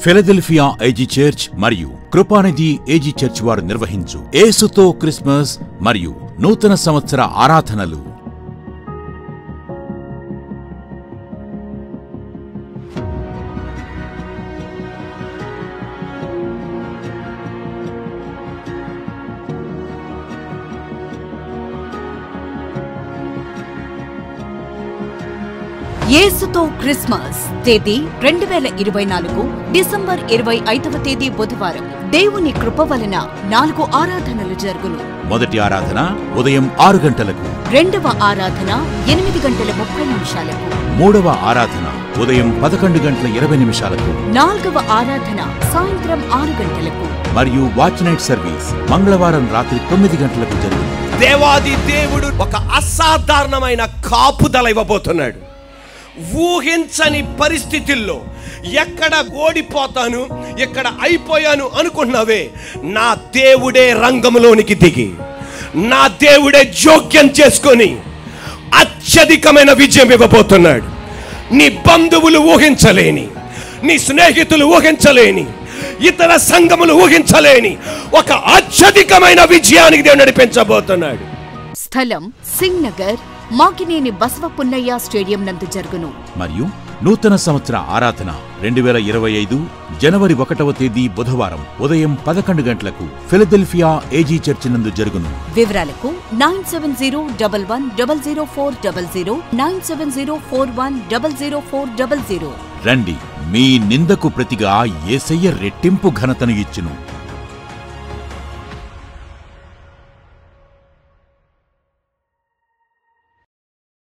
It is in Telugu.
ఫిలదెల్ఫియా ఏజీ చర్చ్ మరియు కృపానిధి ఏజీ చర్చ్ వారు నిర్వహించు యేసుతో క్రిస్మస్ మరియు నూతన సంవత్సర ఆరాధనలు. యేసుతో క్రిస్మస్ తేదీ 2024 డిసెంబర్ 25వ తేదీ బుధవారం. దేవుని కృప వలన 4 ఆరాధనలు జరుగును. మొదటి ఆరాధన ఉదయం 6 గంటలకు, రెండవ ఆరాధన 8 గంటల 30 నిమిషాలకు, మూడవ ఆరాధన ఉదయం 11 గంటల 20 నిమిషాలకు, నాలుగవ ఆరాధన సాయంత్రం 6 గంటలకు మరియు వాచ్ నైట్ సర్వీస్ మంగళవారం రాత్రి 9 గంటలకు జరుగును. దేవాది దేవుడు ఒక అసాధారణమైన కాపుదల ఇవ్వబోతున్నాడు. ఊహించని పరిస్థితుల్లో ఎక్కడ ఓడిపోతాను, ఎక్కడ అయిపోయాను అనుకున్నావే, నా దేవుడే రంగంలోనికి దిగి, నా దేవుడే జోక్యం చేసుకొని అత్యధికమైన విజయం ఇవ్వబోతున్నాడు. నీ బంధువులు ఊహించలేని, నీ స్నేహితులు ఊహించలేని, ఇతర సంఘములు ఊహించలేని ఒక అత్యధికమైన విజయానికి దేవుడు నడిపించబోతున్నాడు. స్థలం సింగ్ నగర్, మాకినేని బసవపున్నయ్య స్టేడియం నందు జరుగును. మరియు నూతన సంవత్సర ఆరాధన 2025 జనవరి 1వ తేదీ బుధవారం ఉదయం 11 గంటలకు ఫిలదెల్ఫియా ఏజీ చర్చ్ నందు జరుగును. వివరాలకు 9701100400, 9704100400. రండి, మీ నిందకు ప్రతిగా యేసయ్య రెట్టింపు ఘనతను ఇచ్చును.